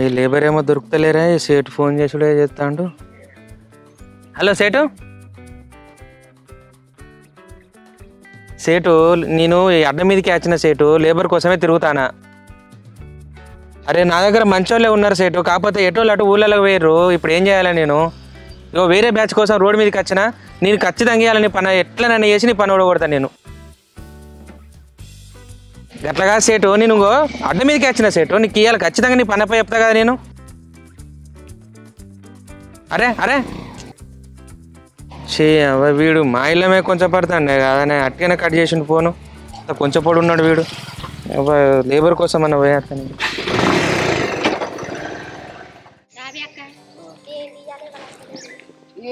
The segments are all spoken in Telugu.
ఈ లేబర్ ఏమో దొరుకుతలేరా సేటు ఫోన్ చేసుడే చేస్తాడు. హలో సేటు, సేటు నేను ఈ అడ్డ మీదకి వచ్చిన సేటు, లేబర్ కోసమే తిరుగుతానా. అరే నా దగ్గర మంచోళ్ళే ఉన్నారు సేటు, కాకపోతే ఎటోళ్ళు అటు ఊళ్ళలో వేయరు. ఇప్పుడు ఏం చేయాలి నేను? ఇగో వేరే బ్యాచ్ కోసం రోడ్డు మీదకి వచ్చిన, నేను ఖచ్చితంగా ఇవ్వాలని పని ఎట్లా నన్ను చేసి నీ పని ఊడగొడతాను నేను. అట్లాగా సేటు, నేను అడ్డ మీదకి వచ్చిన సేటు, నీకు ఇవ్వాలి ఖచ్చితంగా, నీ పని పై చెప్తా కదా నేను. అరే అరే వీడు మా ఇళ్ళమే కొంచెం పడతాండే కదా, అట్టిగానే కట్ చేసిండు ఫోను. కొంచెం పొడి ఉన్నాడు వీడు, లేబర్ కోసం అన్న పోయేస్తాను.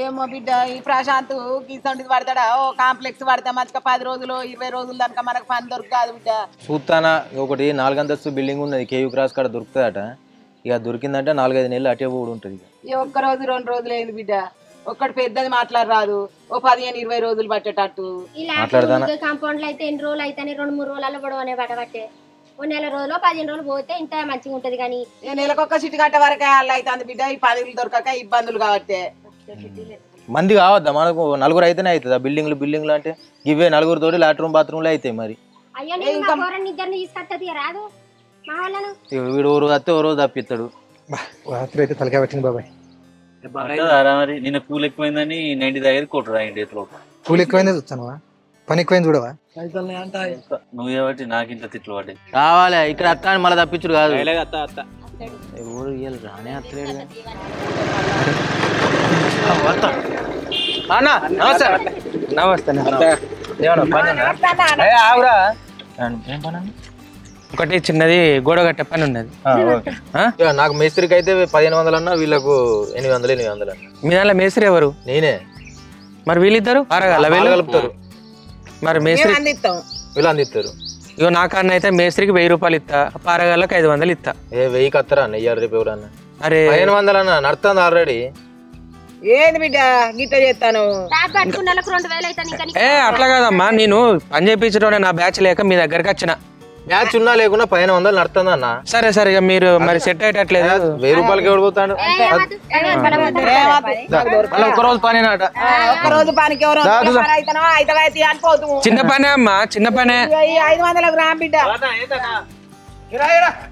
ఏమో బిడ్డ, ఈ ప్రశాంత్ గీసంటిది పడతాడా? ఓ కాంప్లెక్స్ పడితే మంచిగా 10 రోజులు 20 రోజులు దాకా మనకు పని దొరకదు బిడ్డ. చూస్తానా ఒకటి 4 అంతస్తు బిల్డింగ్ ఉన్నది, కేయూ క్రాస్ కాడ దొరుకుతుందట. ఇక దొరికిందంటే 4-5 నెలలు అటే కూడా ఉంటుంది. ఇక ఒక్క రోజు 2 రోజులు అయింది బిడ్డ, ఒక్కటి పెద్దది మాట్లాడరాదు. ఓ 15-20 రోజులు పట్టేటట్టు మాట్లాడతాను. కాంపౌండ్ లో అయితే ఎన్ని రోజులు అయితే 2-3 రోజులలో పడవనే పట్టబట్టే. ఓ నెల రోజులు 15 రోజులు పోతే ఇంత మంచిగా ఉంటది. కానీ నెలకొక్క సిటీ గంట వరకే అలా అవుతుంది బిడ్డ. ఈ పనులు దొరకక ఇబ్బందులు కాబట్టి మంది కావద్దా మనకు? 4 అయితేనే అవుతుంది. బిల్డింగ్లు అంటే ఇవే 4 తోటి లాట్రూమ్ బాత్రూమ్లు అవుతాయి. మరి వీడు ఓ రోజు వస్తే ఓ రోజు తప్పిస్తాడు. రాత్రి అయితే తలకాయ వచ్చింది బాబాయ్. మరి నిన్న కూల్ ఎక్కువైందని 90 దగ్గర కొట్టురా. కూల్ ఎక్కువైందే చూస్తాను, పని ఎక్కువైంది చూడవా? నువ్వు ఏబట్టి నాకు ఇంట్లో తిట్లు పడ్డాయి. రావాలి ఇక్కడ అత్త అని మళ్ళీ తప్పించుడు కాదు. రానే అత్తలేడు. నమస్తే. ఒకటి చిన్నది గోడ కట్టే పని ఉన్నది. నాకు మేస్త్రికి అయితే 1500 అన్నా, వీళ్ళకు 800 అన్నా. మీ దాంట్లో మేస్త్రి ఎవరు? నేనే. మరి వీళ్ళిద్దరు కలుపుతారు. మరి మేస్త్రి వీళ్ళు అందిస్తారు. ఇగో నా కాడ అయితే మేస్త్రికి 1000 రూపాయలు ఇస్తా, పారగాళ్ళకి 500 ఇస్తా. 1000కి వస్తారా అన్న? ఇయ్యాలి రేపు ఎవరన్నా? అరే 1500 అన్న నడుతుంది ఆల్రెడీ. ఏంది బిడ్డ గిట్ట చేస్తాను? అట్లా కాదమ్మా, నేను పని చేయించడం నా బ్యాచ్ లేక మీ దగ్గరకు వచ్చిన. బ్యాచ్ ఉన్నా లేకున్నా 1500 నడుతుంది అన్న. సరే సరే, ఇక మీరు మరి సెట్ అయ్యేటట్లేదు. 1000 రూపాయలకి ఎవరు పోతాడు? ఒక్కరోజు పని నాట, ఒక్కరోజు పనికి చిన్న పనే అమ్మా, చిన్న పనే. 500 గ్రామ్ బిడ్డ.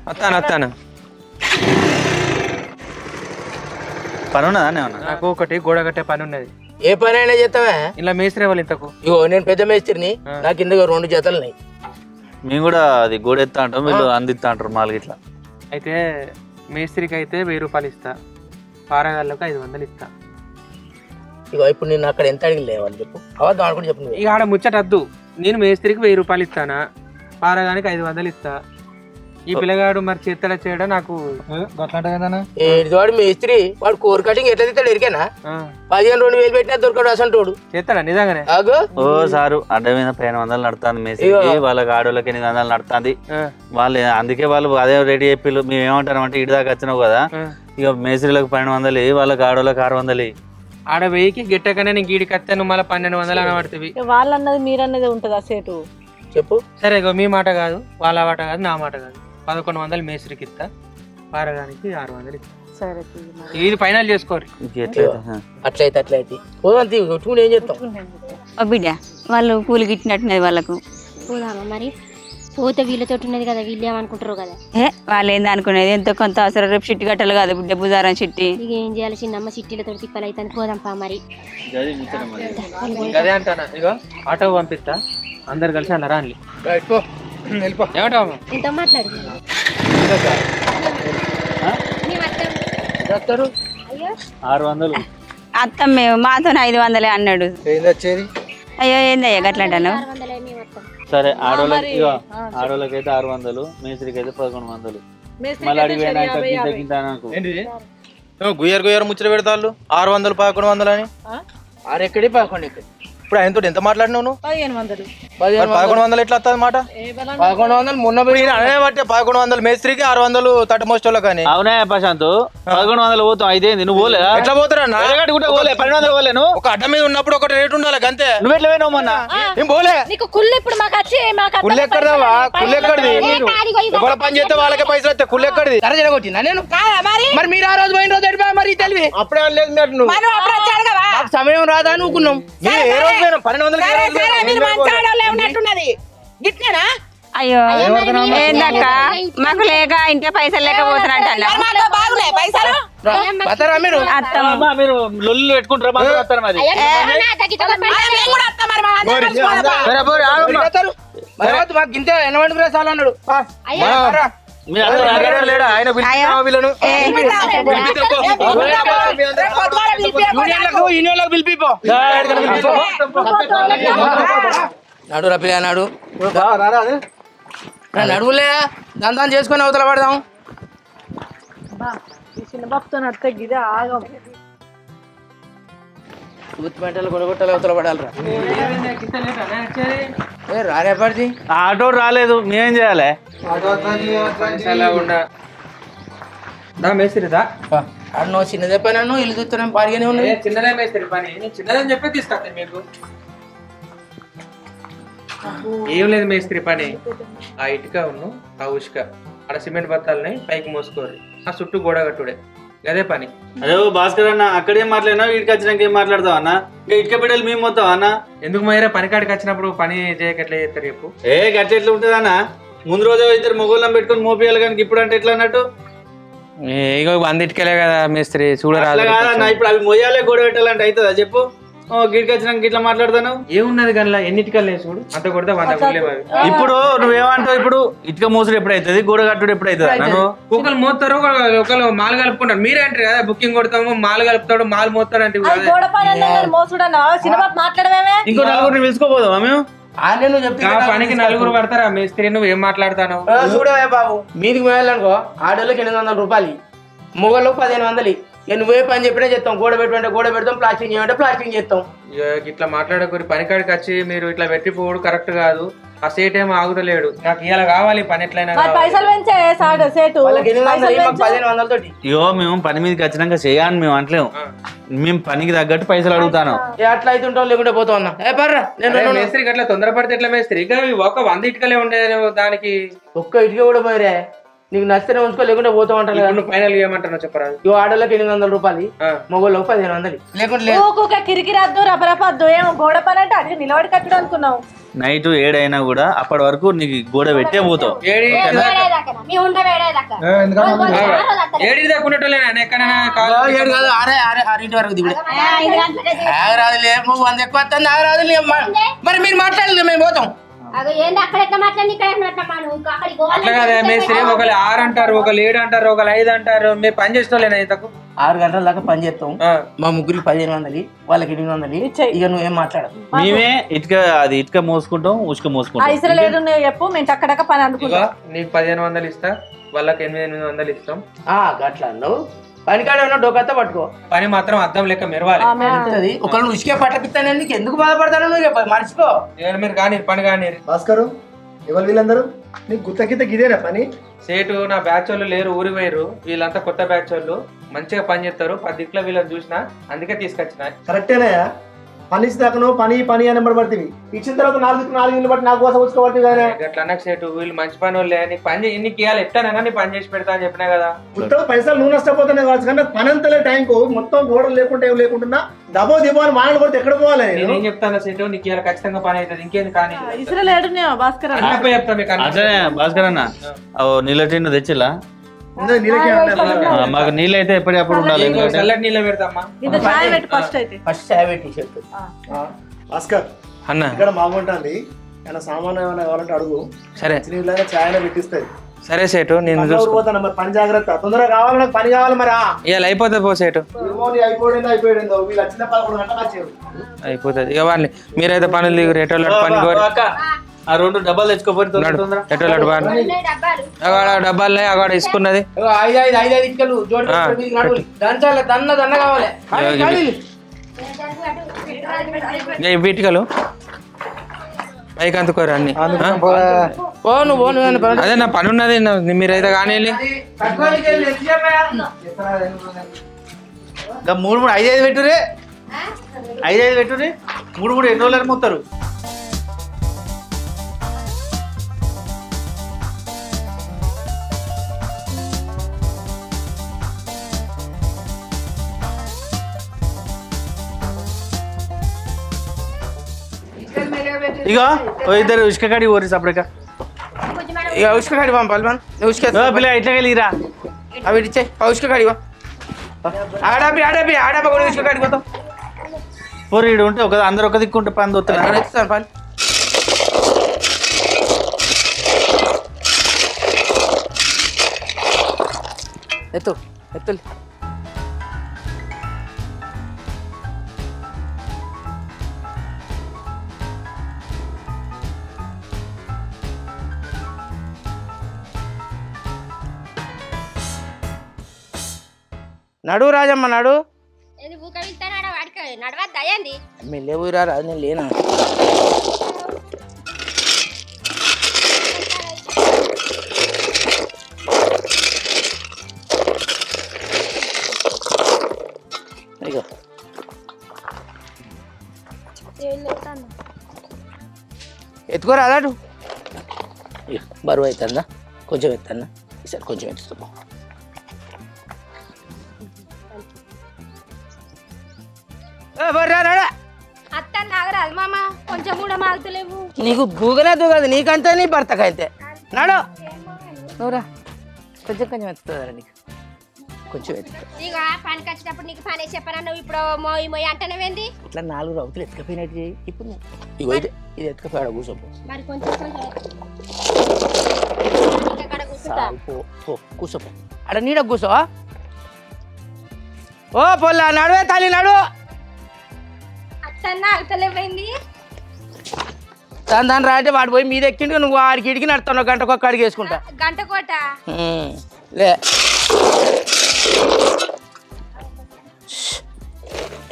వస్తాను. పని ఉన్నదా? నాకు ఒకటి గోడ కట్టే పని ఉన్నది. ఏ పని అయినా చేస్తావా? ఇలా మేస్త్రి వాళ్ళు ఇంతకు. ఇగో నేను పెద్ద మేస్త్రిని, నాకు కింద 2 జతలు ఉన్నాయి. మేము కూడా అది గోడ ఎత్తా అంటాం, వీళ్ళు అందిస్తా అంటారు మాలు ఇట్లా. అయితే మేస్త్రికి అయితే 1000 రూపాయలు ఇస్తా, పారగాళ్ళకు 500 ఇస్తా. ఇగో ఇప్పుడు నేను అక్కడ ఎంత అడిగి వాళ్ళు చెప్పు, అవద్దు అనుకుంటే చెప్పు. ఇక ఆడ ముచ్చటద్దు, నేను మేస్త్రికి 1000 రూపాయలు ఇస్తానా, పారగానికి 500 ఇస్తా. ఈ పిల్లగాడు మరి చేత్తల చేయడం నాకు వాడు మేస్త్రి, వాడు కోర్ కటింగ్ ఎట్లా తిస్తాడు ఎరికేనా? 15,000-20,000 పెట్టినా దొరకడు అసలు చేస్తాడా నిజంగానే? ఓ సారు అడ్డ మీద 1500 నడుతుంది మేస్త్రి, వాళ్ళకి ఆడోళ్ళకి 800 నడుతుంది. వాళ్ళు అందుకే వాళ్ళు అదే రెడీ చెప్పి మేము ఏమంటారు అంటే ఇటు దాకా వచ్చినావు కదా, ఇక మేస్త్రీలకు 1200, వాళ్ళకి ఆడోళ్ళకి 600. ఆడ 1000కి గిట్టకనే నీకు గీడికి వస్తాను, మళ్ళీ 1200 అనబడుతుంది. వాళ్ళన్నది మీరన్నది ఉంటుందా సేటు? చెప్పు. సరే, ఇగో మీ మాట కాదు, వాళ్ళ మాట కాదు, నా మాట కాదు. 1100 మేస్త్రికి ఇస్తా, పారగానికి 600 ఇస్తా. సరే, ఇది ఫైనల్ చేసుకోరు. అట్లయితే ఏం చేస్తాం బిడ్డ? వాళ్ళు కూలి గిట్టినట్టున్నది వాళ్ళకు. పోదామా మరి? పోతే వీళ్ళతో ఉన్నది కదా, వీళ్ళు ఏమనుకుంటారు కదా. వాళ్ళు ఏంది అనుకునేది, ఎంతో కొంత అవసరం. రేపు చిట్టి కట్టాలి కదా బిడ్డ, బుధారం చిట్టి. ఇక ఏం చేయాలి, చిన్నమ్మ చిట్టీలతో తిప్పలు అయితే పోదాంపా మరి. అదే అంటానా, ఇగో ఆటో పంపిస్తా, అందరు కలిసి అలా రాని. ఏమంటావు? ఇంత మాట్లాడు. చేస్తారు 600. అత్తం మేము మాతో 500 అన్నాడు. అయ్యో ఏందయ్యా గట్లా అంటాను? సరే, ఆడోళ్ళకి అయితే 600, మేస్త్రికి అయితే 1100. మళ్ళీ గుయ్యరు ముచ్చట పెడతాళ్ళు 600 1100 అని. 6 ఎక్కడి 11 ఎక్కడి? ఇప్పుడు ఆయనతో ఎంత మాట్లాడినావు నువ్వు? 1500. 1100 ఎట్లా వస్తుంది మాట? 1100 మొన్న అనే బట్టే 1100 మేస్త్రికి 600 తట్టమోస్టోలో కానీ. అవునా ప్రశాంత్ 1100 పోతాం అయితేంది నువ్వు పోలే ఎట్లా పోతారా? పోలే 1200 పోలే నువ్వు ఒక అడ్డ మీద ఉన్నప్పుడు ఒక రేటు ఉండాలి అంతే. నువ్వు ఎట్లా పోయినావు మొన్న? నేను పోలే. నీకు కుళ్ళు ఇప్పుడు మాకు వచ్చి మాకు కుళ్ళు ఎక్కడదావా? కుళ్ళు ఎక్కడిది? ఎవరు పని చేస్తే వాళ్ళకే పైసలు వస్తాయి. కుళ్ళు ఎక్కడిది? సరే జరగొచ్చిందా నేను? మరి మీరు ఆ రోజు పోయిన రోజు ఎడిపోయా మరి తెలివి అప్పుడే అనలేదు నువ్వు. మాకు సమయం రాదా అనుకున్నాం. మీరు ఏ రోజు పోయినా 1200 అయ్యో ఏందక్క మాకు లేక ఇంట్లో పైసలు లేకపోతున్నట్టు మీరు మీరు లొల్లు పెట్టుకుంటారా? మాకు వస్తారు మరి మాకు ఇంతే 80 గ్రాసాలు అన్నాడు. లేడా ఆయన వీళ్ళను పిలిపిపో నడు రపిలే నాడు నడువులే దాని చేసుకొని అవతల పడదాం. గుర్తుపెట్టాలి కొనగొట్టాలి అవతల పడాలరా. రారేపడిది ఆటో రాలేదు మేమేం చేయాలి? మేస్త్రిదా నువ్వు చిన్నదే పని అన్ను ఇల్లు చూస్తున్నాం పాడిగానే ఉన్నది. చిన్నదే మేస్త్రి పని చిన్నదని చెప్పి తీసుకొస్తాను మీకు. ఏం లేదు మేస్త్రి పని ఆ ఇటుక ఉన్ను ఆ ఉసుక ఆడ సిమెంట్ బత్తాలని పైకి మోసుకోరు ఆ చుట్టూ గోడ కట్టుడే అదే పని. అదే భాస్కర్ అన్న అక్కడేం మాట్లాడినా వీడికి వచ్చినాక ఏం మాట్లాడతావు అన్న? ఇంకా ఇటుక బిడ్డలు మేము మొత్తం అన్న ఎందుకు మైరా పనికాడికి వచ్చినప్పుడు పని చేయక ఎట్లా చేస్తారు చెప్పు? గట్ల ఎట్లా ఉంటుంది అన్న? ముందు రోజు ఇద్దరు మొగోళ్ళని పెట్టుకుని మోపియాలి కానీ ఇప్పుడు అంటే ఎట్లా అన్నట్టు? ఇగో 100 ఇటుకలే కదా మేస్త్రి చూడరాదు కాదన్న ఇప్పుడు అవి మొయ్యాలే గోడ పెట్టాలంటే అవుతుందా చెప్పు? గిడికి వచ్చినాక ఇట్లా మాట్లాడతాను ఏమున్నది కానీ ఎన్ని ఇటుకలు చూడు అంత కొడితే 100 గుళ్ళే. ఇప్పుడు నువ్వేమంటావు? ఇప్పుడు ఇటుక మోసుడు ఎప్పుడైతుంది గోడ కట్టుడు ఎప్పుడైతుంది? నన్ను ఒకళ్ళు మోస్తారు ఒకళ్ళు మాలు కలుపుకుంటారు. మీరే అంటారు కదా బుకింగ్ కొడతాము మాలు కలుపుతాడు మాలు మోస్తాడు అంటే ఇంకో నలుగురిని పిలుచుకోపోదామా మేము? పనికి నలుగురు పడతారా మేస్త్రి? నువ్వు ఏం మాట్లాడతాను? చూడవే బాబు మీదికి పోయాలనుకో ఆడోళ్ళకి 800 రూపాయలు మొగోళ్ళకి 1500. నువ్వే పని చెప్పినా చేస్తాం. గోడ పెట్టమంటే గోడ పెడతాం ప్లాస్టింగ్ చేయమంటే ప్లాస్టింగ్ చేస్తాం. ఇట్లా మాట్లాడకూరి పనికాడికి వచ్చి మీరు ఇట్లా పెట్టిపోవడు కరెక్ట్ కాదు. ఆ సేట్ ఏమో ఆగుతలేడు. నాకు ఇలా కావాలి పని ఎట్లయినా ఇయో మేము పని మీదకి వచ్చినాక చేయాలని మేము అంటలేము. మేము పనికి తగ్గట్టు పైసలు అడుగుతాను. అట్లా అయితే ఉంటాం లేకుంటే పోతా ఉన్నా. మేస్త్రికి అట్లా తొందరపడితే ఎట్లా మేస్త్రి? ఒక 100 ఇటుకలే ఉండేది దానికి ఒక్క ఇటుక కూడా పోయిరే. నీకు నచ్చితేనే ఉంచుకో లేకుంటే పోతా ఉంటాను. ఫైనల్ ఏమంటాను చెప్పరాదు. ఇవి ఆడోళ్ళకి 800 రూపాయలు మొగోళ్ళకి 1500 లేకుంటే కిరికిరద్దు రపరపద్దు ఏమో గోడ పని అంటే అడిగి నిలబడి కట్టడం అనుకున్నావు. నైట్ 7 అయినా కూడా అప్పటి వరకు నీకు గోడ పెట్టే పోతావు. ఏడి దాకునేటోళ్ళేనా ఎక్కడైనా? 7 కాదు 6 వరకు దిగుడు రాదులే. 100 ఎక్కువ వస్తుంది రాదులే. మరి మీరు మాట్లాడలేదు మేము పోతాం. అట్లా కదా మేస్త్రి ఒకళ్ళు 6 అంటారు ఒకళ్ళు 7 అంటారు ఒకళ్ళు 5 అంటారు. మీరు పని చేసేటోళ్ళేనా ఇంతకు? 6 గంటల దాకా పని చేస్తాం. మా ముగ్గురికి 1500 వాళ్ళకి 800. ఇక నువ్వేం మాట్లాడదు. మేమే ఇటుక మోసుకుంటాం ఉసుక మోసుకుంటాం. చెప్పు మేము టక్కడక్క పని అనుకుంటా. నీకు 1500 ఇస్తా వాళ్ళకి 800 ఇస్తాం. అట్లా అన్నావు. పనికాడ ఉన్న డోకత్తా పట్టుకో. పని మాత్రం అద్దం లెక్క మెరవాలి. ఒకళ్ళు ఉసుకే పట్టపిస్తాను నీకు ఎందుకు బాధపడతాను నువ్వు మర్చిపో. మీరు కానీ పని కానీ భాస్కరు ఎవరు వీళ్ళందరూ? నీకు గుత్తకిత గిదేనా పని? సేటు నా బ్యాచ్ వాళ్ళు లేరు ఊరి పోయారు. వీళ్ళంతా కొత్త బ్యాచ్ వాళ్ళు మంచిగా పని చేస్తారు. 10 దిక్కులో వీళ్ళని చూసినా అందుకే తీసుకొచ్చిన. కరెక్టేనాయా? పని ఇస్తాకను పని పని అని పడుతుంది. ఇచ్చిన తర్వాత 4 ఇల్లు బట్టి నాకు కోసం వచ్చుకోబట్టి అట్లా అన్నకు సేటు వీళ్ళు మంచి పని వాళ్ళే. నీకు పని నీకు ఇవ్వాలి ఎట్టానగా నీ పని చేసి పెడతా అని చెప్పినా కదా. మొత్తం పైసలు నువ్వు నష్టపోతున్నాయి కావచ్చు కానీ పని అంతలే టైంకు మొత్తం గోడలు లేకుండా ఏం లేకుండా దబో దిబో అని మానలు కొడితే ఎక్కడ పోవాలి? నేనేం చెప్తాను సేటు నీకు ఇవాళ ఖచ్చితంగా పని అవుతుంది. ఇంకేంది కానీ భాస్కర్ చెప్తా మీకు అట్లనే భాస్కర్ అన్న నీళ్ళ టిన్ను తెచ్చిలా? మాకు నీళ్ళు అయితే ఎప్పటికప్పుడు ఉండాలి. చల్లటి నీళ్ళు పెడతామ్మా. ఫస్ట్ చాయ్ పెట్టి చెప్పు. భాస్కర్ అన్న ఇక్కడ బాగుంటుంది. ఏమైనా సామాన్ ఏమైనా కావాలంటే అడుగు. సరే నీళ్ళైనా చాయ్ పెట్టిస్తాయి. సరే సేటు నేను పోతాను మరి పని జాగ్రత్త. తొందరగా కావాలి నాకు పని కావాలి. మరి ఇవాళ అయిపోతుంది పో సేటు. అయిపోయిందో వీళ్ళు వచ్చిన 11 గంటలకు వచ్చారు. అయిపోతుంది ఇక వాళ్ళని. మీరైతే పనులు దిగు రేటోళ్ళు పని కోరి ఆ 2 డబ్బాలు తెచ్చుకోపోతే రేటోళ్ళు అక్కడ డబ్బాలు అక్కడ ఇసుకున్నది 5 ఇటుకలు దన్న కావాలి. వీటికలు పైకి అందుకోరు అన్ని. అదే నా పని ఉన్నది, మీరైతే కానీ మూడు 5 పెట్టురే 5 పెట్టురే 3 ఎన్ని రోజులు మొత్తారు. ఇక ఇద్దరు ఉసుక కాడి ఓరి సపడక ఇక ఉసుక కాడి పంపాలి మన ఉసుక పిల్ల ఇట్లా వెళ్ళిరా అవి ఇచ్చే ఉసుక కాడివా ఆడాపి కూడా ఉసుక కాడికి పోతాం. పోరీడు ఉంటే ఒక అందరు ఒక దిక్కుంటే పని దొరుకుతాను ఎత్తుతాను పని ఎత్తు నడు రాజమ్మ నడు మెల్లె రాదు నేను లేనా ఎత్తుకోరా అదాటు బరువు అవుతుందా కొంచెం ఎత్తన్నా ఈసారి కొంచెం ఎత్తుకో. నీకు గూగలే దూగదు నీకంతే నీ భర్తకైతే నాడు నువ్వురా కొంచెం కొంచెం ఎత్తుతుందా నీకు కొంచెం ఎత్తు పనికి వచ్చినప్పుడు నీకు పని చెప్పరా నువ్వు ఇప్పుడు మోయి మోయి అంటానేవేంది ఇట్లా 4 రౌతులు ఎత్తుకపోయినట్టు చేయి. ఇప్పుడు ఇగో ఇది ఎత్తుకపోయాడ కూర్చోపో మరి కొంచెం కూర్చోపో అక్కడ నీడ కూర్చో. ఓ పొల్లా నడువే తల్లి నడు దాని రాంటే వాడు పోయి మీద ఎక్కిండు నువ్వు ఆడికి ఇడికి నడుతున్నావు గంటకు ఒక్క అడిగి వేసుకుంటా గంట కోట లే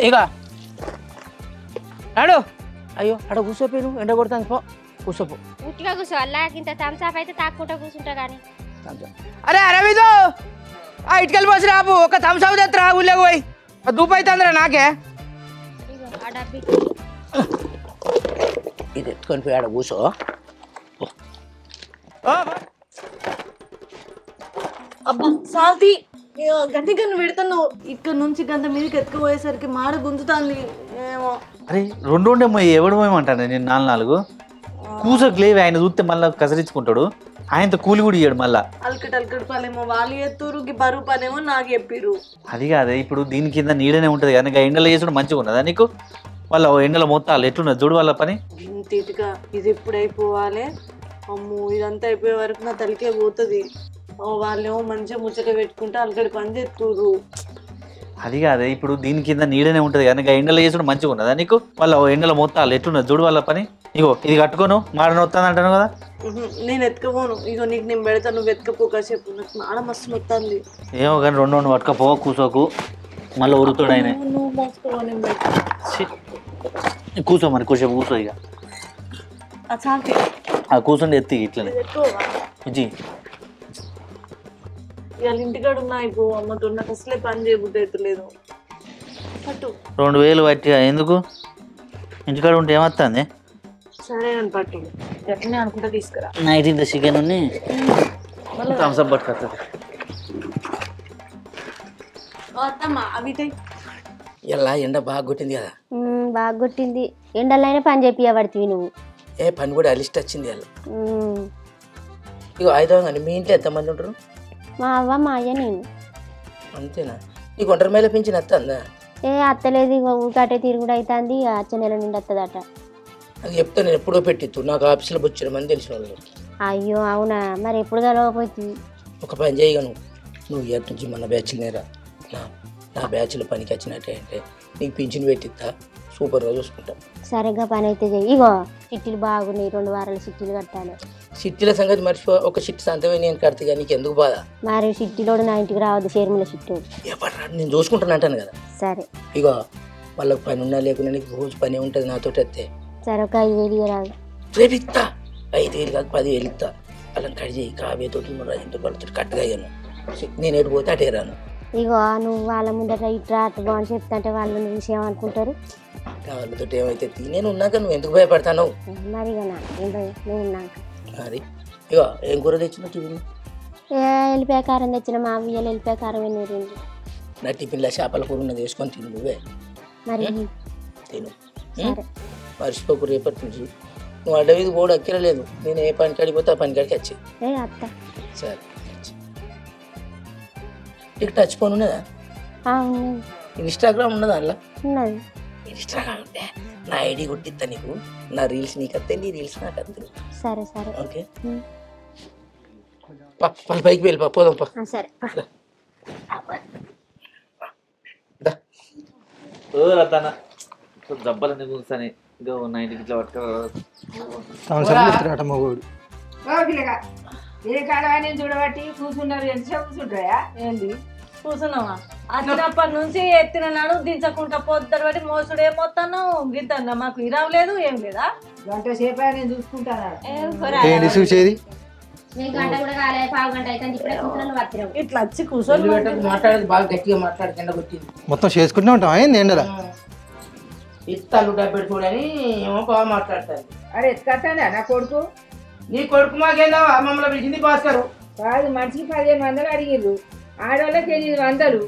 ఇక నడు. అయ్యో అక్కడ కూర్చోపోయి నువ్వు ఎండ కొడతాను పో కూర్చోపో. ఉట్టిగా కూర్చో అల్లాకింత థమ్స్అప్ అయితే తాక్కుంటా కూర్చుంటా కానీ. అరే అరవిందు ఆ ఇటుకలు పోసి రాబు ఒక థమ్స్అప్ తెత్తరా ఊళ్ళోకి పోయి దూపు అవుతుందిరా నాకే. ఇది ఎత్తుకొని పోయి ఆడ కూర్చో. అబ్బా సాల్తీ గంట గన్ను పెడతాను ఇక్కడ నుంచి గంట మీదకి ఎత్తుకుపోయేసరికి మాడ గుంజుతాంది ఏమో. అరే 2 ఎవడు పోయమంటాను నేను 4 కూసకు లేవి. ఆయన చూస్తే మళ్ళీ కసరించుకుంటాడు, ఆయనతో కూలి కూడా ఇయ్యాడు మళ్ళా. అల్కటి పనేమో వాళ్ళు ఎత్తురు బరువు పనేమో నాకు చెప్పిర్రు. అది కాదే ఇప్పుడు దీని కింద నీడనే ఉంటుంది కానీ ఎండలో చేసుడు మంచిగా ఉన్నదా నీకు? వాళ్ళ ఎండలో మొత్తాలు ఎట్లున్నది చూడు వాళ్ళ పని. ఇంటిగా ఇది ఎప్పుడు అయిపోవాలి అమ్మో ఇదంతా అయిపోయే వరకు నా తలకే పోతుంది. వాళ్ళేమో మంచిగా ముచ్చట పెట్టుకుంటే అల్కడి పని చేస్తుర్రు. అది కాదే ఇప్పుడు దీని కింద నీడనే ఉంటుంది కానీ ఎండలో చేసుడు మంచిగా ఉన్నదా నీకు? వాళ్ళ ఎండలో మొత్తాలు ఎట్లున్నది చూడు వాళ్ళ పని. ఇగో ఇది కట్టుకోను మాడన వస్తుంది అంటాను కదా. నేను ఎత్తుకపోను ఇగో నీకు నేను పెడతా నువ్వు ఎత్తుకపో కాసేపు నాకు మాడ మస్తు మొత్తాంది. ఏమో కానీ 2 పట్టుకపో కూసోకు మళ్ళీ ఉరుకుతాడు ఆయన. నువ్వు మోసుకో నేను పెడతా. కూర్చో మరి కూసేపు కూర్చో. ఇక కూర్చోండి ఎత్తి ఇట్లనే జీ ఇవాళ ఇంటికాడ ఉన్నా అయిపో అమ్మతో నాకు అసలే పని చేయబుద్ధి అవుతలేదు. పట్టు 2000 పట్టి ఎందుకు ఇంటికాడ ఉంటే ఏమవుతుంది? సరే నన్ను పట్టు ఎట్లనే అనుకుంటా తీసుకురా. నైట్ ఇంత చికెన్ ఉన్ని థమ్స్అప్ పట్టుకొస్తుంది. అత్తమ్మా అవి ఇలా ఎండ బాగా కొట్టింది కదా. బాగా కొట్టింది ఎండలైనా పని చెప్పి నువ్వు. ఏ పని కూడా అలిస్ట్ వచ్చింది అలా. ఇగో 5 కానీ మీ ఇంట్లో ఎంతమంది ఉంటారు? మా అవ్వ మా అయ్య నేను. అంతేనా? నీకు ఒంటరి మేళ పెంచిన అత్తందా? ఏ అత్తలేదు ఇక ఊకాటే తిరుగుడు అవుతుంది. వచ్చే నెల నుండి వస్తుందట. అది చెప్తా నేను ఎప్పుడో పెట్టిత్తు నాకు ఆఫీసులో వచ్చిన మంది తెలిసిన వాళ్ళు. అయ్యో అవునా మరి ఎప్పుడు కలవపోయి. ఒక పని చేయగను నువ్వు ఎటు నుంచి మన బ్యాచ్లు నేరా నా బ్యాచ్లో పనికి వచ్చినట్టే అంటే నీకు పింఛన్ పెట్టిస్తా సూపర్గా చూసుకుంటా. సరిగ్గా పని అయితే చెయ్యి. ఇగో చిట్టీలు బాగున్నాయి 2 వారాలు చిట్టీలు కట్టాలి. చిట్టీల సంగతి మర్చిపో. ఒక చిట్టి సంతమే నేను కడితే నీకు ఎందుకు బాధ? మరి చిట్టీలోడు నా ఇంటికి రావద్దు షేర్ముల చిట్టు. ఎవరు నేను చూసుకుంటాను అంటాను కదా. సరే ఇగో వాళ్ళకి పని ఉన్నా లేకున్నా నీకు రోజు పని ఉంటుంది నాతో వస్తే. సరే ఒక 5,000 రాదు. రేపు ఇస్తా 5,000 కాదు 10,000 ఇస్తా. వాళ్ళని కట్ చేయి కావ్యతో రాజంతో వాళ్ళతో కట్టుగా అయ్యాను. నేను ఎటు పోతే అటే రాను. ఇగో నువ్వు వాళ్ళ ముందర ఇట్లా అటు బాగుని చెప్తుంటే వాళ్ళు విషయం అనుకుంటారు. వాళ్ళతో ఏమైతే నేను ఉన్నాక నువ్వు ఎందుకు భయపడతాను? మరి ఇక ఏం భయం నువ్వు ఉన్నాక. మరి ఇగో ఏం కూర తెచ్చినా చూడండి. వెళ్ళిపోయే కారం తెచ్చిన మా అవ్వలు వెళ్ళిపోయే కారం నూరింది. నా టిఫిన్లో చేపల కూర ఉన్నది వేసుకొని తిను నువ్వే. మరి తిను మర్చిపోకు రేపటి నుంచి. నువ్వు అడవిది కూడా అక్కిరలేదు. నేను ఏ పని కాడికి పోతే ఆ పని కాడికి వచ్చి. అత్త సరే నీకు టచ్ ఫోన్ ఉన్నదా? ఇన్స్టాగ్రామ్ ఉన్నదా? అందులో ఉన్నది. ఇన్స్టాగ్రామ్ ఉంటే నా ఐడి కొట్టిస్తా నీకు. నా రీల్స్ నీకు వస్తాయి, నీ రీల్స్ నాకు వస్తాయి. సరే సరే ఓకే వాళ్ళ పైకి వెళ్ళి పోదాంపా. సరే రతన జబ్బలన్నీ కూర్చొని ఇదో 90 ఇట్లా చూడబట్టి కూర్చున్నారు. ఎంతసేపు కూర్చుంటాయా? ఏంది కూర్చున్నావా? వచ్చినప్పటి నుంచి ఎత్తిన నాడు దించకుండా పొద్దున బట్టి మోసుడే మొత్తం గిద్దన్న మాకు ఇరావు లేదు ఏం లేదా? గంట సేపు నేను చూసుకుంటాను. చూసేది ఇట్లా వచ్చి కూర్చొని మాట్లాడేది బాగా గట్టిగా మాట్లాడి కింద కొట్టింది. మొత్తం చేసుకుంటూ ఉంటాం ఏంది ఎండలా? ఇస్తాను డబ్బెడు చూడని ఏమో బాగా మాట్లాడతాను. అరే ఎత్తుకట్టాడా నా కొడుకు? నీ కొడుకు మాకేందా మమ్మల్ని పిలిచింది భాస్కరు. కాదు మనిషికి 1500 అడిగిర్రు, ఆడవాళ్ళకి 800.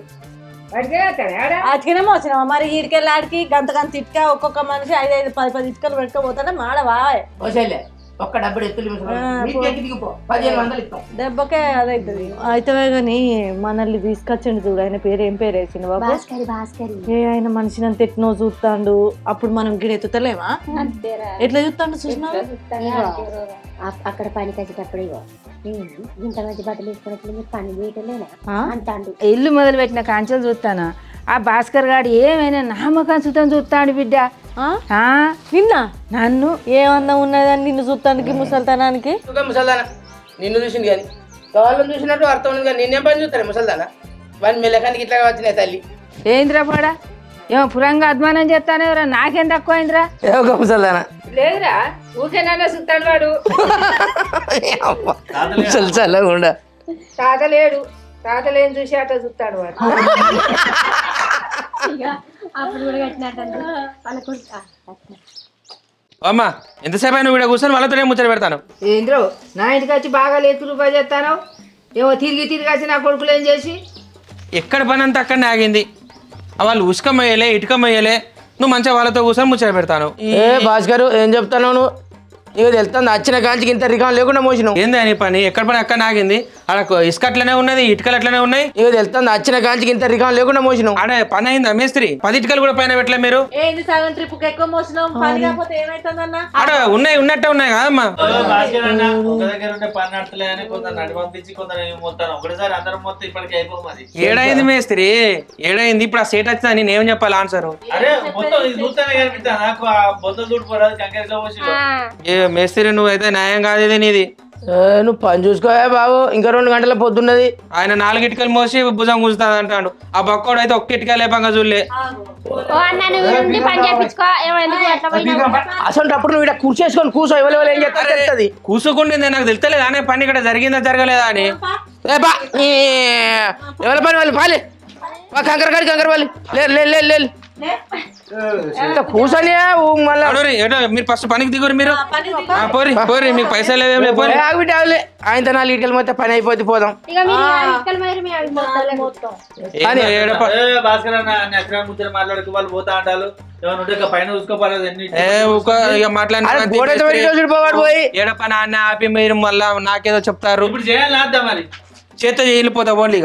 వాడికే ఆడ అతికినే మోసినావా? మరి ఈడికెళ్ళి ఆడికి గంత ఇటుక ఒక్కొక్క మనిషి 5, 10, 10 ఇటుకలు పెట్టుకోపోతానే మాడవా? ఒక్క డబ్బులు ఎత్తులు 1500 ఇస్తాం. దెబ్బకే అదైతుంది. అయితే కానీ మనల్ని తీసుకొచ్చిండు చూడు. ఆయన పేరు ఏం పేరు వేసిండు బాబు? ఏ ఆయన మనిషిని అంత ఎట్నో చూస్తాడు. అప్పుడు మనం గిడ ఎత్తుతలేమా? ఎట్లా చూస్తాడు చూసినా? అక్కడ పనికి వచ్చేటప్పుడు ఇగో ఇంత మంచి బట్టలు వేసుకున్నట్లు మీరు పని చేయటలేనా అంటాడు. ఇల్లు మొదలు పెట్టిన కాంచెలు చూస్తాను. ఆ భాస్కర్ గాడు ఏమైనా నామకం సుతం చూస్తాడు బిడ్డ. నిన్న నన్ను ఏమన్నా ఉన్నదని నిన్ను చూస్తానికి ముసల్తనానికి. ముసల్దానా నిన్ను చూసింది కానీ వాళ్ళని చూసినట్టు అర్థం ఉంది కానీ నిన్నేం పని చూస్తాను ముసల్దానా? వాడిని మెల్లకానికి ఇట్లా వచ్చినాయి తల్లి. ఏంద్రా పాడా ఏమో పురంగా అధ్వానం చేస్తాను. ఎవరా నాకేం తక్కువైందిరా? ఏమో ముసల్దానా లేదురా ఊరికేనా చూస్తాడు వాడు. చల్లకుండా తాత లేడు, తాతలేని చూసి అట్లా చూస్తాడు వాడు. అప్పుడు కూడా కట్టినట్టు అమ్మా ఎంతసేపు అయినా వీడియో కూర్చొని వాళ్ళతోనే ముచ్చట పెడతాను. ఏంద్రో నా ఇంటికి వచ్చి బాగా లేకు రూపాయి చేస్తాను. ఏమో తిరిగి వచ్చి నా కొడుకులు ఏం చేసి ఎక్కడ పని అంతా అక్కడనే ఆగింది. వాళ్ళు ఉసుకమయ్యలే ఇటుకమయ్యలే, నువ్వు మంచిగా వాళ్ళతో కూర్చొని ముచ్చట పెడతాను. ఏ భాస్కర్ ఏం చెప్తాను? నువ్వు ఇక తెలుస్తుంది వచ్చిన కాంచికి ఇంత రికాం లేకుండా మోసినావు. ఏంది అని పని? ఎక్కడ పని అక్కడ ఆగింది. ఆడ ఇసుక అట్లనే ఉన్నది, ఇటుకలు అట్లనే ఉన్నాయి. ఇక తెలుస్తుంది వచ్చిన కాంచికి ఇంత రికాం లేకుండా మోసినావు. ఆడ పని అయిందా మేస్త్రి? 10 ఇటుకలు కూడా పైన పెట్టలే మీరు. ఏంది సగం ట్రిప్ ఎక్కువ మోసినాం పని కాకపోతే ఏమైతుందన్నా? ఆడ ఉన్నట్టే ఉన్నాయి కదమ్మా. ఒక దగ్గర ఉంటే పని నడతలే అని కొందరు నడి పంపించి కొందరు మొత్తాను ఒకటిసారి అందరం మొత్తం ఇప్పటికి అయిపోయి. ఏడైంది మేస్త్రి ఏడైంది? ఇప్పుడు ఆ సేట్ వచ్చినా నేను ఏం చెప్పాలి ఆన్సర్? అరే మొత్తం ఇది చూస్తేనే కనిపిస్తా నాకు. ఆ బొత్తలు చూడిపోరాదు కంకరలో పోసి. మేస్త్రి నువ్వు అయితే న్యాయం కాదు ఇది నీది. నువ్వు పని చూసుకోవా బాబు. ఇంకా 2 గంటల పొద్దున్నది. ఆయన 4 ఇటుకలు మోసి భుజం కూర్చుతుంది అంటాడు. ఆ బక్కోడు అయితే ఒక్క ఇటుక లేపంగా చూడలే. అసలు అప్పుడు నువ్వు ఇక్కడ కూర్చేసుకొని కూర్చో. ఎవరు ఏం చెప్తారు? కూసుకుంటుంది నాకు తెలుస్తలేదు అనే పని ఇక్కడ జరిగిందా జరగలేదా అని. ఎవరి పని వాళ్ళు పాలే కంకర వాళ్ళు లేదు కూర్చొని మళ్ళీ మీరు ఫస్ట్ పనికి దిగురు. మీరు పోరి మీకు పైసలు లేవేం పోరి. ఆయన 4 ఇటుకలు మొత్తం పని అయిపోతే పోదాం. భాస్కర్ అన్న ముచ్చట మాట్లాడుకు వాళ్ళు పోతా అంటారు. పైన చూసుకోపోలేదు ఏడ పని అన్న ఆపి మీరు మళ్ళా నాకేదో చెప్తారు. ఇప్పుడు చేయాలి మరి చేత్తో చేయలిపోతా ఓన్లీ.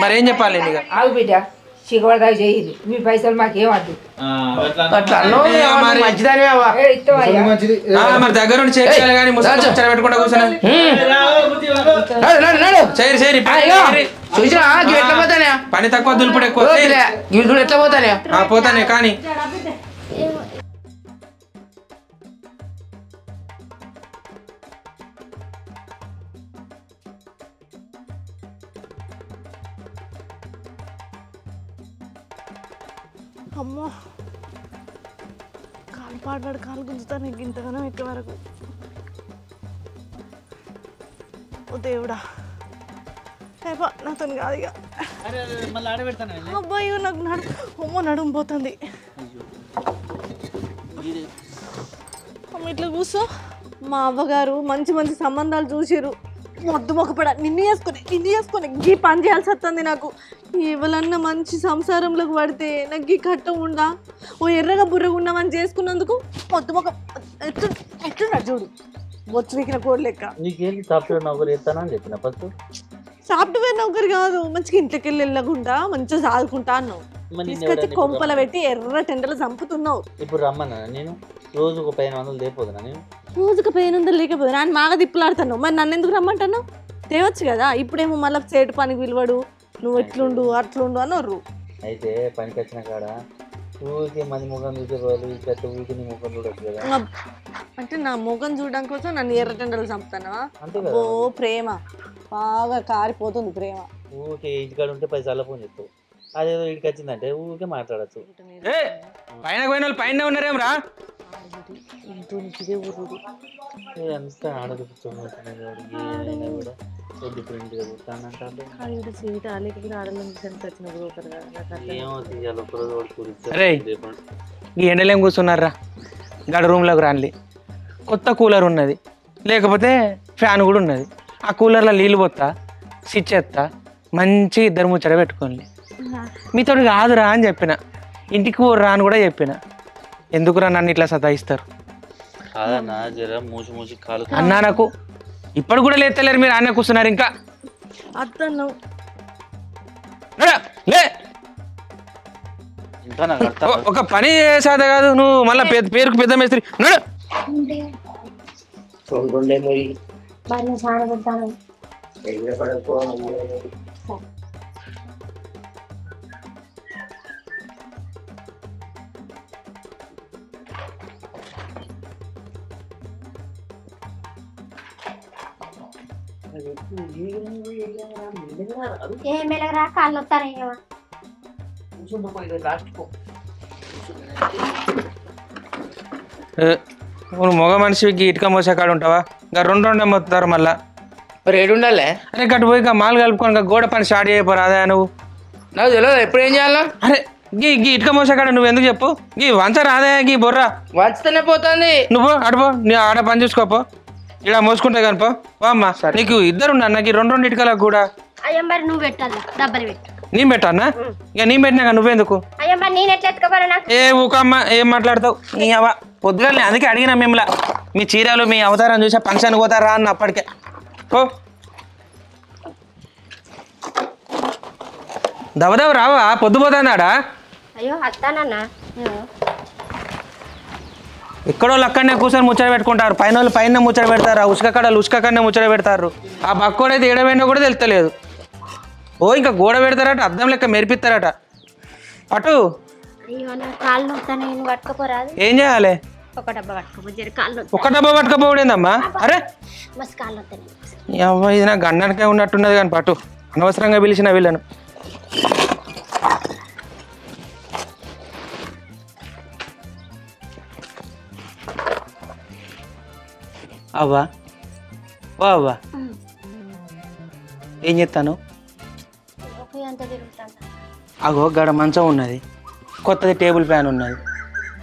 మరి ఏం చెప్పాలి? ఆగు బిడ్డ చిగవడదాకా చేయదు. మీ పైసలు మాకేమద్దు. మరి దగ్గర ఉండి చేయాలి కానీ ముచ్చట పెట్టకుండా కూర్చొని పని తక్కువ దులుపుడు ఎక్కువ. ఎట్లా పోతానే పోతానే కానీ అమ్మో కాలు పాడబడి కాలు గుంజుతాను ఇంతగానో ఎక్క వరకు. ఓ దేవుడా నాతో కాదు ఇక. అబ్బాయి నాకు అమ్మో నడుము పోతుంది. అమ్మ ఇట్లా కూర్చో. మా అవ్వగారు మంచి మంచి సంబంధాలు చూసిరు. మొద్దు మొక్కపడ నిన్ను చేసుకొని గీ పని చేయాల్సి వస్తుంది నాకు. ఎవరన్నా మంచి సంసారంలోకి పడితే నాకు గీ కట్టం ఉందా? ఓ ఎర్రగా బుర్రగా ఉన్నామని చేసుకున్నందుకు మొద్దు మొక్క ఎట్లున్నా చూడు బొచ్చు వీకిన కోడి లెక్క. సాఫ్ట్వేర్ నౌకరు కాదు, మంచిగా ఇంట్లోకి వెళ్ళకుండా మంచిగా సాదుకుంటా అన్నావు. తీసుకొచ్చి కొంపల పెట్టి ఎర్ర టెండర్లు చంపుతున్నావు. ఇప్పుడు రమ్మన్నా నేను రోజుకు 1500 లేకపోతున్నా. నేను రోజుకు 1500 లేకపోతే నేను మాగా తిప్పులాడుతున్నావు. మరి నన్ను ఎందుకు రమ్మంటున్నావు? తేవచ్చు కదా. ఇప్పుడేమో మళ్ళీ చేటు పనికి పిలవడు, నువ్వు ఎట్లుండు అట్లుండు అన్నారు. అయితే పనికి వచ్చిన కాడ ఊరికి మంది ముఖం చూసేవాళ్ళు ఇక్కడ ఊరికి నీ ముఖం చూడొచ్చు కదా. అంటే నా ముఖం చూడడం కోసం నన్ను ఎర్ర టెండర్లు చంపుతానా? ఓ ప్రేమ బాగా కారిపోతుంది ప్రేమ. ఊరికే ఇంటికాడ ఉంటే 10 సార్లు ఫోన్ చేస్తావు. అదేదో ఇంటికి వచ్చిందంటే ఊరికే మాట్లాడచ్చు. పైన పోయిన వాళ్ళు పైన ఉన్నారేం రా. అంతా ఆడపిచ్చుకుంటున్నాడు ఈ ఎండలేం కూర్చున్నారా. గడ రూమ్లోకి రాని కొత్త కూలర్ ఉన్నది, లేకపోతే ఫ్యాన్ కూడా ఉన్నది. ఆ కూలర్లో నీళ్ళు పోతా స్విచ్ ఎత్తా మంచి ఇద్దరు ముచ్చట పెట్టుకోండి. మీతో కాదురా అని చెప్పిన, ఇంటికి రా అని కూడా చెప్పిన. ఎందుకురా నన్ను ఇట్లా సతాయిస్తారు అన్నా? నాకు ఇప్పుడు కూడా లేతలేరు, మీరు అన్న కూర్చున్నారు ఇంకా. ఒక పని చేసేదే కాదు నువ్వు, మళ్ళీ పేరుకు పెద్ద మేస్త్రి. ఏం మెలగరా కాళ్ళు వస్తారా? నువ్వు మగ మనిషికి ఇటుక మోసే కాడ ఉంటావా? ఇంకా 2 మొత్తారు మళ్ళా. మరి ఏడు ఉండాలి. అరే గట్టు పోయి మాలు కలుపుకొని గోడ పని స్టార్ట్ చేయపోరా. అదే నువ్వు నాకు తెలియదు ఎప్పుడు ఏం చేయాలా. అరే గీ గీ ఇటుక మోసే కాడ నువ్వు ఎందుకు చెప్పు. గీ వంచరా అదే గీ బొర్రా వంచుతూనే పోతుంది. నువ్వు అటుపో, నీ ఆడ పని చూసుకోపో. ఇలా మోసుకుంటే కనుపో అమ్మా. నీకు ఇద్దరు నాకు 2 ఇటుకలకు కూడా. అయ్యో మరి నువ్వు పెట్టాలా డబ్బలు పెట్టు. నేను పెట్టానా? ఇక నేను పెట్టినాక నువ్వెందుకు? అయ్యో మరి నేను ఎట్లా ఎత్తుకోపోరా? ఏ ఊకమ్మ ఏం మాట్లాడతావు నీ అవ్వ. పొద్దుగానే అందుకే అడిగినా మిమ్మల్ని, మీ చీరలు మీ అవతారం చూసా ఫంక్షన్ పోతారా అన్న అప్పటికే. ఓ దవదవ రావా, పొద్దుపోతాడా? అయ్యో అత్తానన్నా. ఎక్కడో అక్కడనే కూర్చొని ముచ్చట పెట్టుకుంటారు. పైన వాళ్ళు పైన ముచ్చట పెడతారు, ఆ ఉసుక కడలు ఉసుక కన్నా ముచ్చట పెడతారు. ఆ బక్కోడైతే ఏడవైనా కూడా తెలుస్తలేదు. ఓ ఇంకా గోడ పెడతారట, అద్దం లెక్క మెరిపిస్తారట. అటు ఏం చేయాలి? ఒక డబ్బా పట్టుకపోవడేందమ్మా? అరే అవ్వ ఇది నా గండనికే ఉన్నట్టున్నది కానీ పట్టు. అనవసరంగా పిలిచిన వీళ్ళను. అవ్వా ఓ అవ్వా ఏం చేస్తాను? అగో గడ మంచం ఉన్నది, కొత్తది టేబుల్ ఫ్యాన్ ఉన్నది.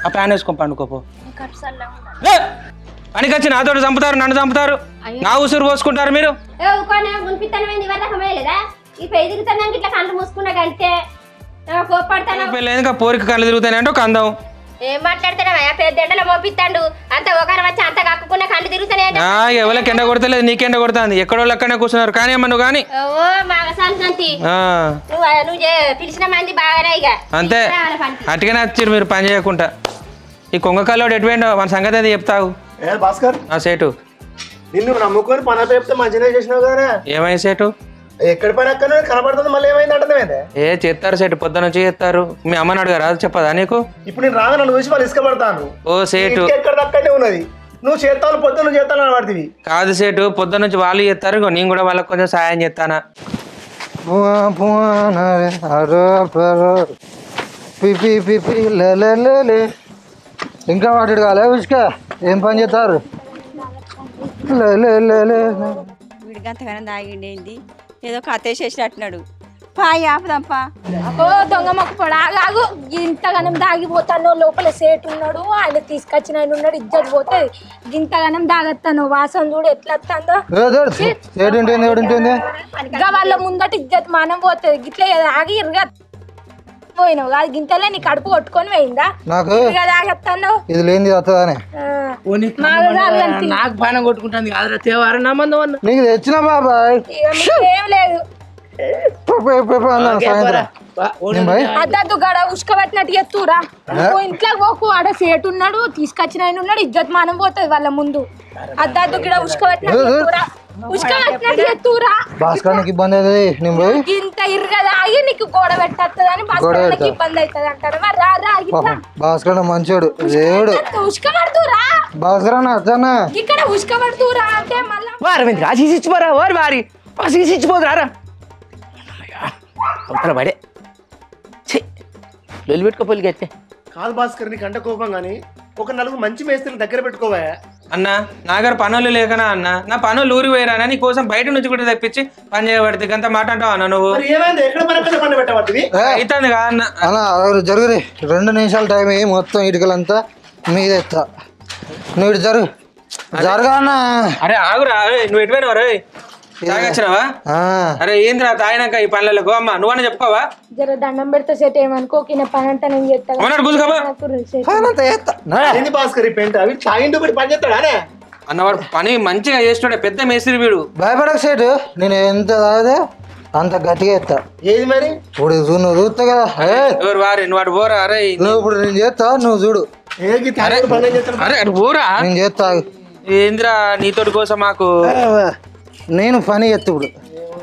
ఆ ఫ్యాన్ వేసుకొని పండుకోపో. పనికొచ్చి నాతో చంపుతారు, నన్ను చంపుతారు, నా ఉసురు పోసుకుంటారు మీరు. ఎందుక పోరికి కళ్ళు తిరుగుతానంటే ఒక అందం. ఏం మాట్లాడుతున్నావా? పెద్ద ఎండలో మోపిస్తాడు అంత ఒకరు వచ్చి అంత కక్కుకున్న కళ్ళు తిరుగుతానే. ఎవరికి ఎండ కొడతలేదు, నీకెండ కొడుతుంది. ఎక్కడో లెక్కనే కూర్చున్నారు. కానీ అమ్మ నువ్వు కానీ నువ్వు పిలిచిన మంది బాగానే ఇక అంతే అట్టుగానే వచ్చారు మీరు పని చేయకుండా. ఈ కొంగకాలోడు ఎటుపోయిండో మన సంగతి అయితే చెప్తావు. భాస్కర్ ఆ సేటు నిన్ను నమ్ముకొని పని చెప్తే మంచిగా చేసినావు కదా. ఏమై సేటు? ఎక్కడి పని అక్కడ కనబడుతుంది, మళ్ళీ ఏమైంది అంటే ఏ చేస్తారు సేటు, పొద్దు నుంచి చేస్తారు. మీ అమ్మని అడుగారా, చెప్పదా నీకు? ఇప్పుడు నేను రాగా నన్ను చూసి వాళ్ళు ఇసుకబడతాను. ఓ సేటు ఎక్కడ అక్కడే ఉన్నది, నువ్వు చేస్తాను పొద్దున్న చేస్తాను అని పడుతుంది. కాదు సేటు, పొద్దు నుంచి వాళ్ళు చేస్తారు, నేను కూడా వాళ్ళకి కొంచెం సాయం చేస్తానా. పిపి పిపి లే ఇంకా వాటి కాలే ఉసుక ఏం పని చేస్తారు వీడికి అంతగానే తాగిండేంది ఏదో కథ చేసినట్టున్నాడు పాయి ఆపుదాంపా ఓ దొంగ మొక్క పొడ ఆగు ఇంతగానం దాగిపోతాను లోపల సేటు ఉన్నాడు ఆయన తీసుకొచ్చిన ఆయన ఉన్నాడు ఇజ్జత్ పోతుంది ఇంతగానం దాగత్తాను వాసన చూడు ఎట్లా వస్తుందో ఇంకా వాళ్ళ ముందట ఇజ్జత్ మానం పోతుంది గిట్లా ఆగి ఇరుగా పోయినావు కాదు గింతలే నీ కడుపు కొట్టుకొని పోయిందా నాకు దాగత్తాను ఇది లేని వస్తుందని నాకు పానం కొట్టుకుంటుంది కాదురా తేవారా నా మందం అన్న నీకు తెచ్చిన బాబాయ్ ఏం లేదు అద్దద్దు గడ ఉసుక పట్టినట్టు ఎత్తురా ఇంట్లోకి పోకు ఆడ సేటు ఉన్నాడు తీసుకొచ్చిన ఆయన ఉన్నాడు ఇజ్జత్ మానం పోతుంది వాళ్ళ ముందు అద్దద్దు గడ ఉసుక పట్టినట్టు ఎత్తురా భాస్కర్నికి ఇబ్బంది అవుతుంది నేను పోయి ఇంత ఇరుగదా ఆగి నీకు గోడ పెట్టని భాస్కర్కి ఇబ్బంది అవుతుంది అంటారు భాస్కర్ మంచోడు దేవుడు ఉసుక పడుతురా భాస్కర్ అన్న ఇక్కడ ఉసుక పడుతురా అంటే మళ్ళీ వారి రాసి ఇచ్చిపోరా వారి వారి రాసి ఇచ్చిపోదురా అవతల పడే లొల్లి పెట్టుకోపోలికి అయితే కాదు భాస్కర్ నీకు అంట కోపం కానీ ఒక నలుగురు మంచి మేస్త్రిని దగ్గర పెట్టుకోవా అన్న నా దగ్గర పనులు లేకనా అన్న నా పనులు ఊరికి పోయిరానా నీ కోసం బయట నుంచి కూడా తెప్పించి పని చేయబడితే అంత మాట అంటావు అన్న నువ్వు ఏమైంది ఎక్కడ పని పెట్టబడుతుంది అవుతుంది కా అన్న అన్న జరుగురి 2 నిమిషాలు టైం అయ్యి మొత్తం ఇటుకలంతా మీద ఎత్తా నువ్వు ఇటు జరగా అన్న అరే ఆగురా నువ్వు ఎటువైనావు రే తాగొచ్చినావా అరే ఏంద్రా తాగినాక ఈ పనులకు అమ్మ నువ్వని చెప్పుకోవా జర దండం పెడితే సెట్ ఏమనుకోకిన పని అంతా నేను ఏంది భాస్కర్ ఈ పెంట అవి తాగిండు కూడా పని చేస్తాడా అన్నవాడు పని మంచిగా చేస్తున్నాడు పెద్ద మేస్త్రి వీడు భయపడక సేటు నేను ఎంత తాగితే అంత గట్టిగా ఎత్తా ఏది మరి ఇప్పుడు నువ్వు చూస్తా కదా ఎవరు వారి వాడు పోరా అరే నువ్వు ఇప్పుడు నేను చేస్తా నువ్వు చూడు అరే అటు పోరా నేను చేస్తా ఏంద్రా నీతోటి కోసం మాకు నేను పని ఎత్తు ఇప్పుడు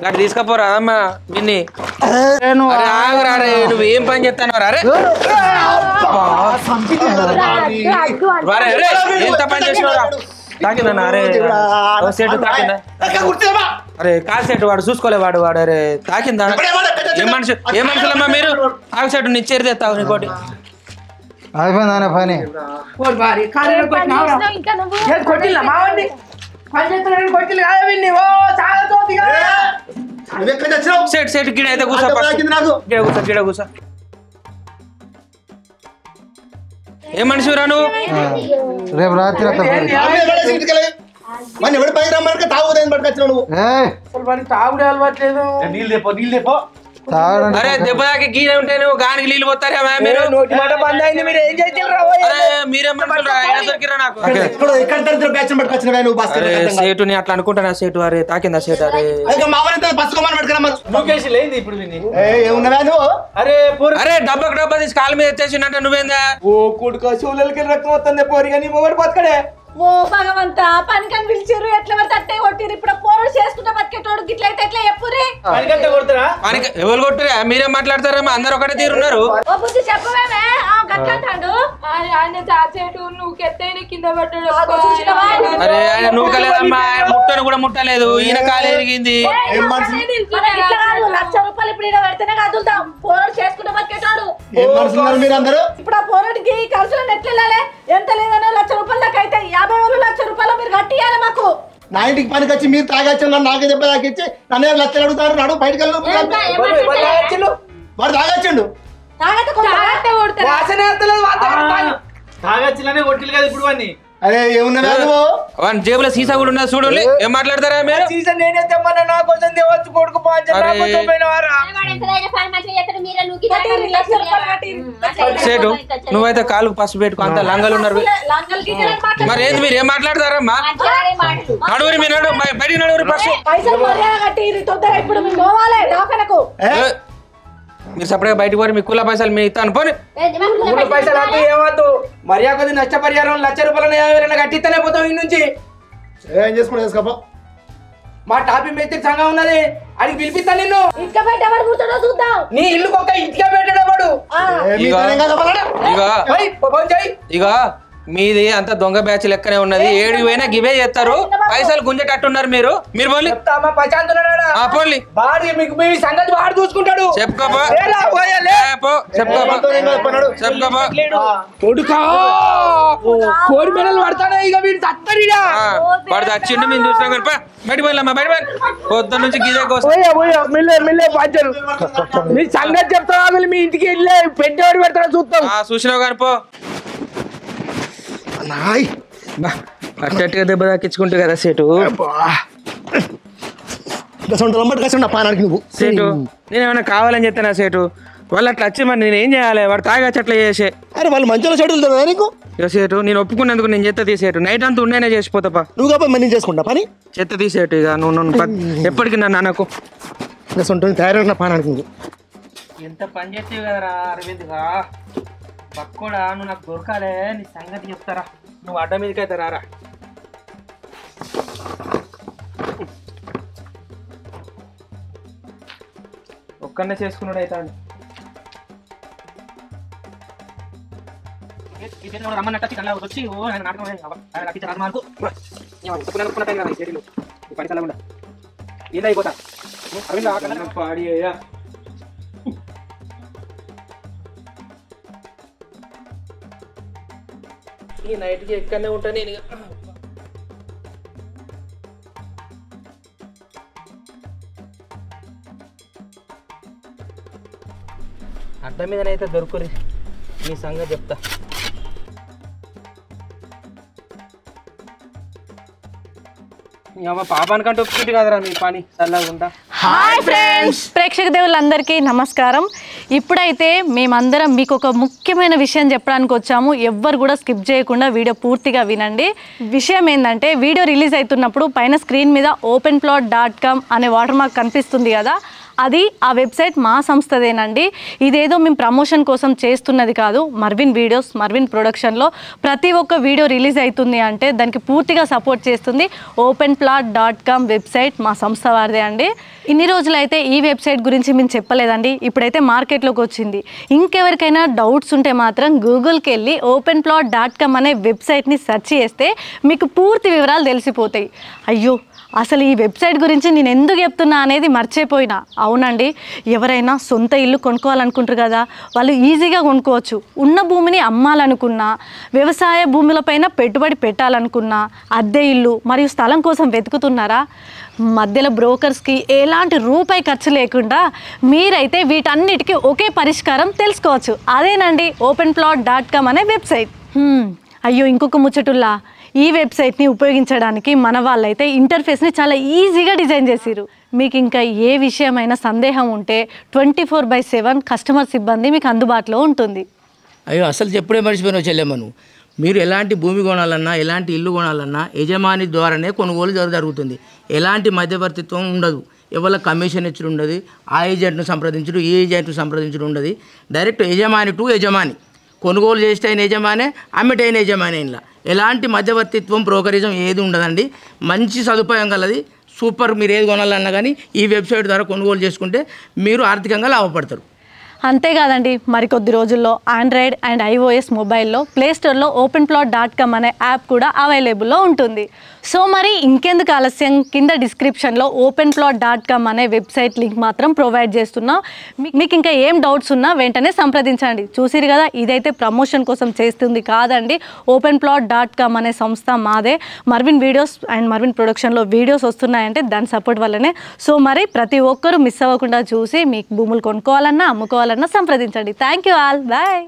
అటు తీసుకపోరా అమ్మా విన్ని ఆగురా రే నువ్వు ఏం పని చేస్తాను అరే ఎంత పని చేసినవరా తాకిందన్న అరే సెట్ తాకిందా అరే కాదు సెట్ వాడు చూసుకోలే వాడు అరే తాకిందా ఏ మనుషులమ్మా మీరు ఆగు సెట్ నిచ్చేరి తెస్తావు నీకోటి అయిపోయిందా పని కొట్టిల్లా మావండి పని చేస్తున్నాడు కొట్టిల్లు కాదు సెట్ సెట్ గిడ అయితే కూర్చో గిడ కూర్చో ఏ మనిషి రా నువ్వు రేపు రాత్రి ఎవరి పైకి రమ్మని తాగుదని పట్టుకొచ్చినావు నువ్వు తాగుడే అలవాట్లేదు నీళ్ళు తెపో అరే దెబ్బ దాకా గీనే ఉంటే నువ్వు గానికి నీళ్ళు పోతారా మీరు నోటి మాట బంద్ అయింది మీరు ఏం సేటుని అట్లా అనుకుంటానా సేటు అరే తాకిందా సేటు అరే అరే డబ్బా తీసి కాలు మీద ఎత్తేసిందంటే నువ్వేందా ఓ కొడుకు శివులకి రక్తం వస్తుంది పోరి కానీ మొగడు బతకడే ఓ భగవంత పనికని పిలిచారు ఎట్లా పడితే అట్టే కొట్టిరు ఇప్పుడు పోరు చేసుకుంటే బతికేటోడు గిట్లయితే ఎట్లా చెప్పురే పనికంటే కొడతారా ఎవరు కొట్టురా మీరేం మాట్లాడతారమ్మా అందరు ఒకటే తీరున్నారు ఓ బుద్ధి చెప్పవేమే గట్లంటాడు ఆయన చాచేటు నువ్వు కెత్తైన కింద పడ్డాడు అరే ఆయన నూకలేదమ్మా ముట్టను కూడా ముట్టలేదు ఈయన కాలు ఎరిగింది ₹1,00,000 ఇప్పుడు ఈడ పెడితేనే కదులుతాం పోరు చేసుకుంటే బతికేటోడు ఇప్పుడు ఆ పోరుడికి ఖర్చులను ఎట్లా వెళ్ళాలి ఎంత లేదనో ₹1,00,000 దాకా అయితే ₹50,000 మీరు కట్టియాలి మాకు నా ఇంటికి పనికి వచ్చి మీరు తాగొచ్చు నాకే దెబ్బ తాకిచ్చి నన్ను లక్షలు అడుగుతారు నాడు బయటకు వాడు తాగొచ్చిండు తాగచ్చిలనే కొట్టిల్లు కదా ఇప్పుడు వాడిని అరే ఏమున్నా వాడి జేబులో సీసా కూడా ఉన్నది చూడండి ఏం మాట్లాడతారా మీరు సీజన్ నేనే తెమ్మన్నా నా కోసం దేవచ్చు కొడుకు సేటు నువ్వైతే కాలుకు పసుపు పెట్టుకో అంత లంగలు ఉన్నారు మరి ఏంది మీరు ఏం మాట్లాడతారమ్మా నడువురి మీరు బయటికి నడువురి ఫస్ట్ మీరు సపరేట్గా బయటకు పోయి మీ కుల పైసలు మీ ఇస్తాను పోనీ పైసలు అంటూ ఏమద్దు మర్యాద నష్టపరిహారం ₹1,00,000 కట్టిస్తేనే పోతాం ఇన్ని నుంచి ఏం చేసుకుంటా చేసుకోపో మా టాపి మేస్త్రి సంఘం ఉన్నది అడిగి పిలిపిస్తా నిన్ను నీ ఇల్లుకి ఒక ఇటుక పెట్టాడు వాడు ఇక మీది అంత దొంగ బ్యాచ్ లెక్కనే ఉన్నది. 7 పోయినా గివే చేస్తారు, పైసలు గుంజేటట్టున్నారు మీరు. మీరు పోలి పోలి మీకు మీ సంగతి వాడు చూసుకుంటాడు. చెప్పుకోపో కోడి మెడలు పడతానే ఇక వీడు తట్టడిడా వాడు వచ్చిండు మేము చూసినాం కానీ బయట పోయిమ్మా బయట పోయి పొద్దున్న నుంచి గిదే కోసం మిల్లే పంచరు. మీ సంగతి చెప్తా మీ ఇంటికి వెళ్ళి పెట్టేవాడు పెడతాడు చూస్తాం. చూసినావు కానీ పో అట్టట్టుగా దెబ్బ తాకించుకుంటూ కదా సేటు. సేటు నేనేమన్నా కావాలని చెప్తానా సేటు? వాళ్ళు అట్లా వచ్చి మరి నేను ఏం చేయాలి? వాడు తాగచ్చి అట్లా చేసే. అరే వాళ్ళు మంచిగా చెడులు నీకు ఇక సేటు నేను ఒప్పుకున్నందుకు నేను చెత్త తీసేటు. నైట్ అంతా ఉండేనే చేసిపోతాపా. నువ్వు కాబట్టి మరి నేను చేసుకుంటా పని. చెత్త తీసేటు ఇక నువ్వు ఎప్పటికి నన్ను అనకు. తయారైన పానానికి నువ్వు ఎంత పని చేస్తావు కదరా అరవింద్గా. పక్కోడా నువ్వు నాకు దొరకాలే, నీ సంగతి చెప్తారా. నువ్వు అడ్డ మీదకి అయితే రారా. ఒక్కనే చేసుకున్నాడు అయితే రమ్మన్నట్టు వచ్చి ఏదైపోతా పాడి ఈ నైట్కి ఎక్కడనే ఉంటా నేను. అడ్డ మీదనైతే దొరుకురి, నీ సంగతి చెప్తా. పాపానికంటే ఒప్పుకుంటే కదరా మీ పని చల్లగుంటా. హాయ్ ఫ్రెండ్స్, ప్రేక్షక దేవుళ్ళందరికీ నమస్కారం. ఇప్పుడైతే మేమందరం మీకు ఒక ముఖ్యమైన విషయం చెప్పడానికి వచ్చాము. ఎవ్వరు కూడా స్కిప్ చేయకుండా వీడియో పూర్తిగా వినండి. విషయం ఏంటంటే వీడియో రిలీజ్ అవుతున్నప్పుడు పైన స్క్రీన్ మీద openplot.com అనే వాటర్ మార్క్ కనిపిస్తుంది కదా, అది ఆ వెబ్సైట్ మా సంస్థదేనండి. ఇదేదో మేము ప్రమోషన్ కోసం చేస్తున్నది కాదు. మర్విన్ వీడియోస్, మర్విన్ ప్రొడక్షన్లో ప్రతి ఒక్క వీడియో రిలీజ్ అవుతుంది అంటే దానికి పూర్తిగా సపోర్ట్ చేస్తుంది openplot.com వెబ్సైట్, మా సంస్థ వారిదే అండి. ఇన్ని రోజులైతే ఈ వెబ్సైట్ గురించి మేము చెప్పలేదండి, ఇప్పుడైతే మార్కెట్లోకి వచ్చింది. ఇంకెవరికైనా డౌట్స్ ఉంటే మాత్రం గూగుల్కి వెళ్ళి openplot.com అనే వెబ్సైట్ని సెర్చ్ చేస్తే మీకు పూర్తి వివరాలు తెలిసిపోతాయి. అయ్యో అసలు ఈ వెబ్సైట్ గురించి నేను ఎందుకు చెప్తున్నా అనేది మర్చిపోయినా. అవునండి, ఎవరైనా సొంత ఇల్లు కొనుక్కోవాలనుకుంటారు కదా, వాళ్ళు ఈజీగా కొనుక్కోవచ్చు. ఉన్న భూమిని అమ్మాలనుకున్నా, వ్యవసాయ భూములపైన పెట్టుబడి పెట్టాలనుకున్నా, అద్దె ఇల్లు మరియు స్థలం కోసం వెతుకుతున్నారా? మధ్యలో బ్రోకర్స్కి ఎలాంటి రూపాయి ఖర్చు లేకుండా మీరైతే వీటన్నిటికీ ఒకే పరిష్కారం తెలుసుకోవచ్చు. అదేనండి openplot.com అనే వెబ్సైట్. అయ్యో ఇంకొక ముచ్చటుల్లా, ఈ వెబ్సైట్ని ఉపయోగించడానికి మన వాళ్ళైతే ఇంటర్ఫేస్ని చాలా ఈజీగా డిజైన్ చేసిరు. మీకు ఇంకా ఏ విషయమైనా సందేహం ఉంటే 24/7 కస్టమర్ సిబ్బంది మీకు అందుబాటులో ఉంటుంది. అయ్యో అసలు చెప్పుడే మర్చిపోయినావు చెల్లెమ్మను. మీరు ఎలాంటి భూమి కొనాలన్నా, ఎలాంటి ఇల్లు కొనాలన్నా యజమాని ద్వారానే కొనుగోలు జరుగుతుంది. ఎలాంటి మధ్యవర్తిత్వం ఉండదు. ఎవరి కమిషన్ ఇచ్చుడు ఉండదు. ఆ ఏజెంట్ను సంప్రదించుడు, ఈ ఏజెంట్ను సంప్రదించుడు ఉండదు. డైరెక్ట్ యజమాని టు యజమాని. కొనుగోలు చేస్తే అయిన యజమానే, అమ్మటైన యజమాని. ఇలా ఎలాంటి మధ్యవర్తిత్వం, బ్రోకరిజం ఏది ఉండదండి. మంచి సదుపాయం కలది, సూపర్. మీరు ఏది కొనాలన్నా కానీ ఈ వెబ్సైట్ ద్వారా కొనుగోలు చేసుకుంటే మీరు ఆర్థికంగా లాభపడతారు. అంతేకాదండి, మరికొద్ది రోజుల్లో ఆండ్రాయిడ్ అండ్ iOS మొబైల్లో ప్లేస్టోర్లో openplot.com అనే యాప్ కూడా అవైలబుల్లో ఉంటుంది. సో మరి ఇంకెందుకు ఆలస్యం, కింద డిస్క్రిప్షన్లో openplot.com అనే వెబ్సైట్ లింక్ మాత్రం ప్రొవైడ్ చేస్తున్నా. మీకు ఇంకా ఏం డౌట్స్ ఉన్నా వెంటనే సంప్రదించండి. చూసిరు కదా, ఇదైతే ప్రమోషన్ కోసం చేస్తుంది కాదండి. openplot.com అనే సంస్థ మాదే. మర్విన్ వీడియోస్ అండ్ మర్విన్ ప్రొడక్షన్లో వీడియోస్ వస్తున్నాయంటే దాని సపోర్ట్ వల్లనే. సో మరి ప్రతి ఒక్కరూ మిస్ అవ్వకుండా చూసి మీకు భూములు కొనుక్కోవాలన్నా, అమ్ముకోవాలన్నా సంప్రదించండి. Thank you all, bye.